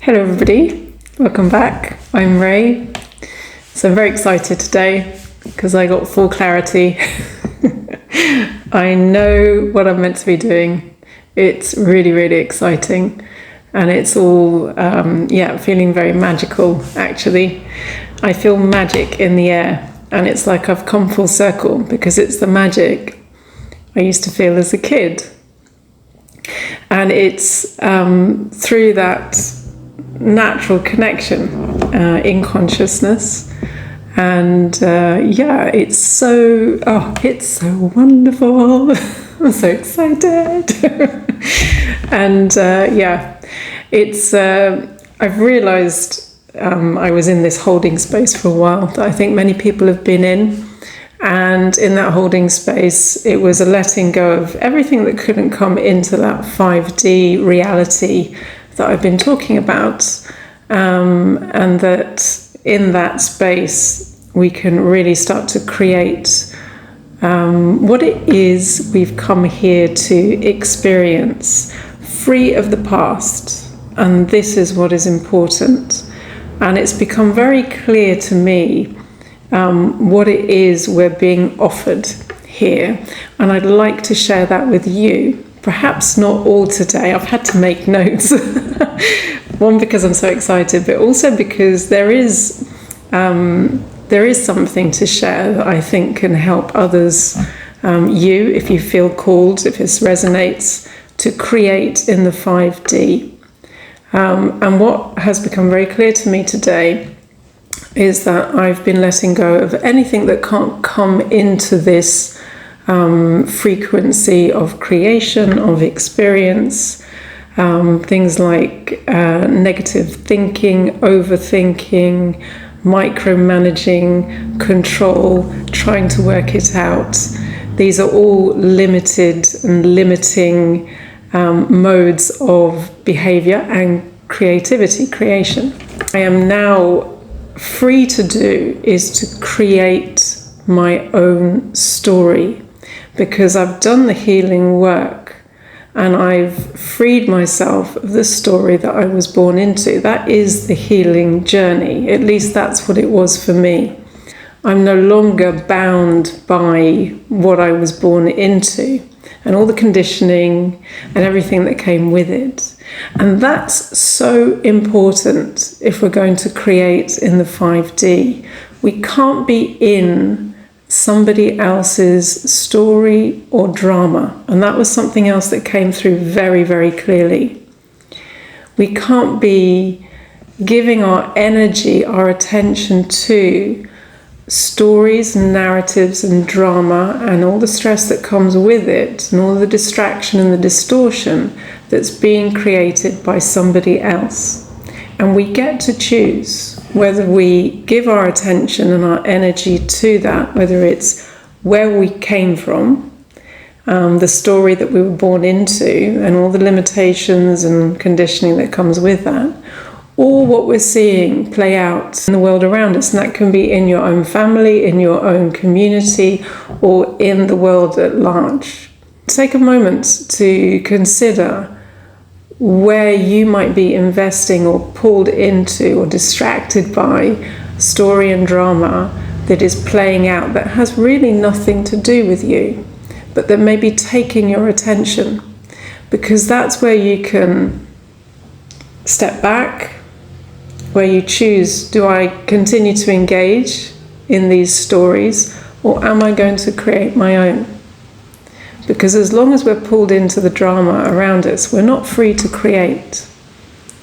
Hello everybody, welcome back. I'm Ray. So I'm very excited today because I got full clarity. I know what I'm meant to be doing. It's really, really exciting, and it's all, feeling very magical actually. I feel magic in the air, and it's like I've come full circle because it's the magic I used to feel as a kid. And it's through that natural connection in consciousness, and it's so wonderful. I'm so excited. And it's I've realized I was in this holding space for a while that I think many people have been in, and in that holding space it was a letting go of everything that couldn't come into that 5D reality that I've been talking about, and that in that space we can really start to create what it is we've come here to experience, free of the past. And this is what is important, and it's become very clear to me what it is we're being offered here, and I'd like to share that with you. Perhaps not all today. I've had to make notes. One, because I'm so excited, but also because there is something to share that I think can help others, you, if you feel called, if this resonates, to create in the 5D. And what has become very clear to me today is that I've been letting go of anything that can't come into this frequency of creation, of experience, things like negative thinking, overthinking, micromanaging, control, trying to work it out. These are all limited and limiting modes of behavior and creativity, creation. I am now free to do is to create my own story, because I've done the healing work and I've freed myself of the story that I was born into. That is the healing journey. At least that's what it was for me. I'm no longer bound by what I was born into and all the conditioning and everything that came with it. And that's so important if we're going to create in the 5D. We can't be in somebody else's story or drama. And that was something else that came through very, very clearly. We can't be giving our energy, our attention to stories and narratives and drama and all the stress that comes with it and all the distraction and the distortion that's being created by somebody else. And we get to choose whether we give our attention and our energy to that, whether it's where we came from, the story that we were born into and all the limitations and conditioning that comes with that, or what we're seeing play out in the world around us. And that can be in your own family, in your own community, or in the world at large. Take a moment to consider where you might be investing or pulled into or distracted by story and drama that is playing out that has really nothing to do with you, but that may be taking your attention, because that's where you can step back, where you choose, do I continue to engage in these stories, or am I going to create my own? Because as long as we're pulled into the drama around us, we're not free to create.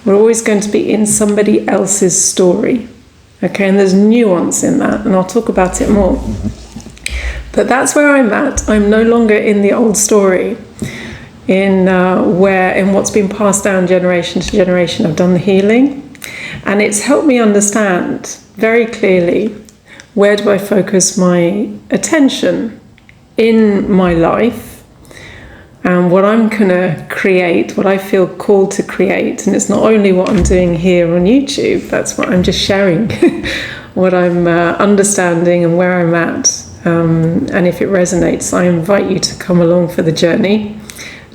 We're always going to be in somebody else's story. Okay, and there's nuance in that, and I'll talk about it more. But that's where I'm at. I'm no longer in the old story, in what's been passed down generation to generation. I've done the healing, and it's helped me understand very clearly, where do I focus my attention in my life, and what I'm going to create, what I feel called to create. And it's not only what I'm doing here on YouTube, that's what I'm just sharing, what I'm understanding and where I'm at. And if it resonates, I invite you to come along for the journey,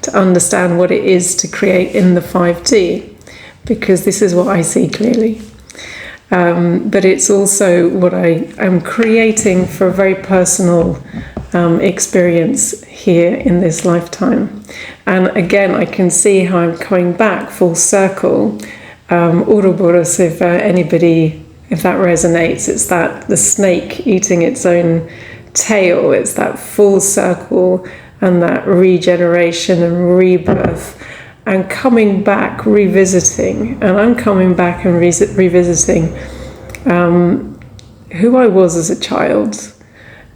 to understand what it is to create in the 5D. because this is what I see clearly. But it's also what I am creating for a very personal experience here in this lifetime. And again, I can see how I'm coming back full circle. Ouroboros, if that resonates, it's that the snake eating its own tail. It's that full circle and that regeneration and rebirth and coming back, revisiting. And I'm coming back and revisiting who I was as a child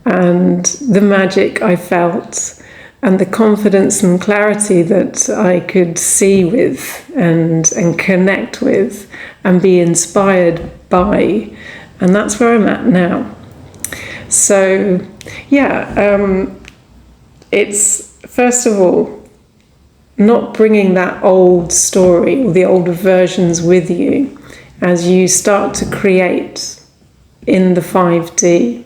and the magic I felt and the confidence and clarity that I could see with and connect with and be inspired by. And that's where I'm at now. So, it's, first of all, not bringing that old story or the older versions with you as you start to create in the 5D.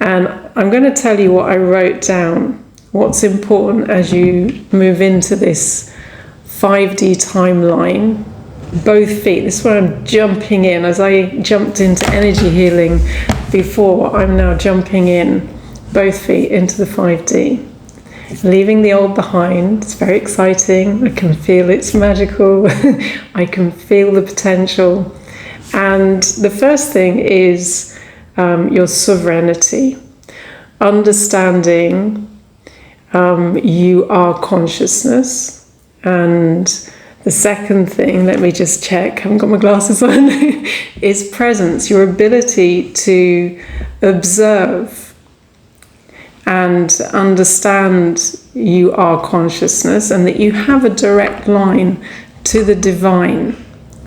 And I'm going to tell you what I wrote down, what's important as you move into this 5D timeline. Both feet, this is where I'm jumping in. As I jumped into energy healing before, I'm now jumping in, both feet into the 5D. Leaving the old behind. It's very exciting. I can feel it's magical. I can feel the potential. And the first thing is your sovereignty. Understanding you are consciousness. And the second thing, let me just check, I haven't got my glasses on, is presence, your ability to observe and understand you are consciousness and that you have a direct line to the divine,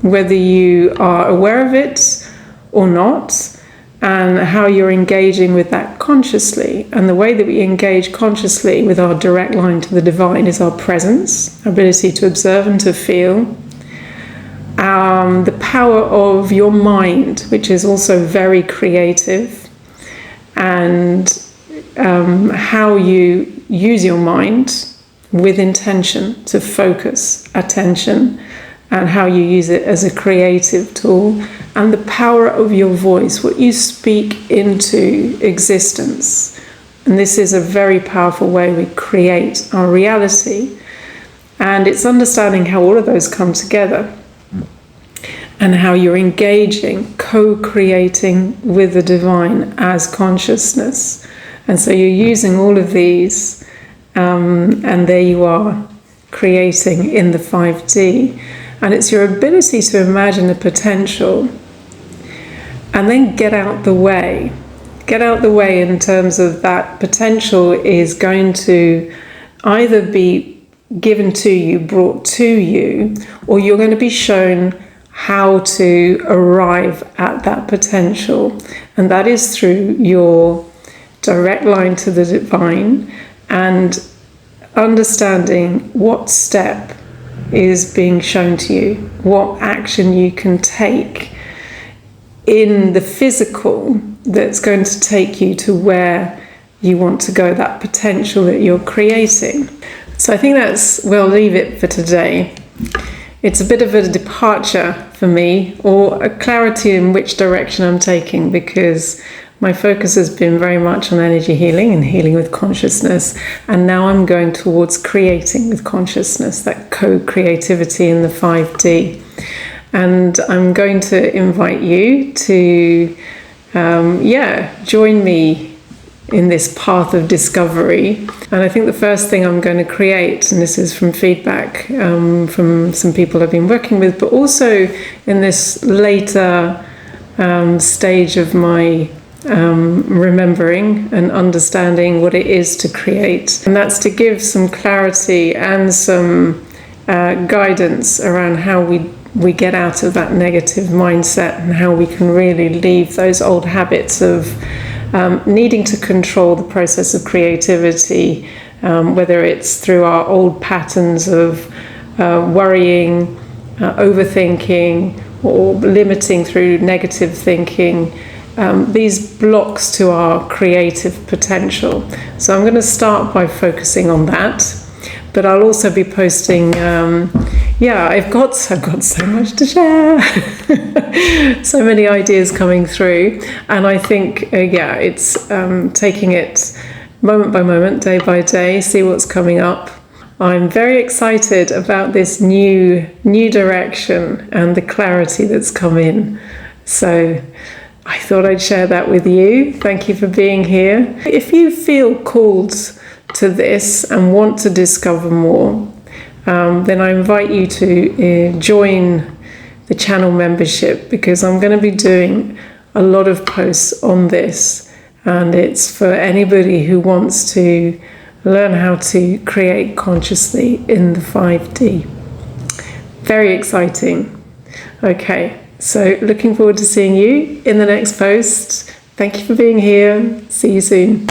whether you are aware of it or not, and how you're engaging with that consciously. And the way that we engage consciously with our direct line to the divine is our presence, our ability to observe and to feel. The power of your mind, which is also very creative, and how you use your mind with intention to focus attention, and how you use it as a creative tool, and the power of your voice, what you speak into existence. And this is a very powerful way we create our reality. And it's understanding how all of those come together and how you're engaging, co-creating with the divine as consciousness. And so you're using all of these, and there you are, creating in the 5D. And it's your ability to imagine the potential and then get out the way. Get out the way in terms of that potential is going to either be given to you, brought to you, or you're going to be shown how to arrive at that potential. And that is through your direct line to the divine and understanding what step is being shown to you, what action you can take in the physical that's going to take you to where you want to go, that potential that you're creating. So I think we'll leave it for today. It's a bit of a departure for me, or a clarity in which direction I'm taking, because my focus has been very much on energy healing and healing with consciousness, and now I'm going towards creating with consciousness, that co-creativity in the 5D. And I'm going to invite you to, join me in this path of discovery. And I think the first thing I'm going to create, and this is from feedback from some people I've been working with, but also in this later stage of my remembering and understanding what it is to create. And that's to give some clarity and some guidance around how we get out of that negative mindset and how we can really leave those old habits of needing to control the process of creativity, whether it's through our old patterns of worrying, overthinking, or limiting through negative thinking, these blocks to our creative potential. So I'm going to start by focusing on that. but I'll also be posting. I've got so much to share. So many ideas coming through, and I think it's taking it moment by moment, day by day, see what's coming up. I'm very excited about this new direction and the clarity that's come in. So I thought I'd share that with you. Thank you for being here. If you feel called to this and want to discover more, then I invite you to join the channel membership, because I'm going to be doing a lot of posts on this, and it's for anybody who wants to learn how to create consciously in the 5D. Very exciting. Okay, so looking forward to seeing you in the next post. Thank you for being here. See you soon.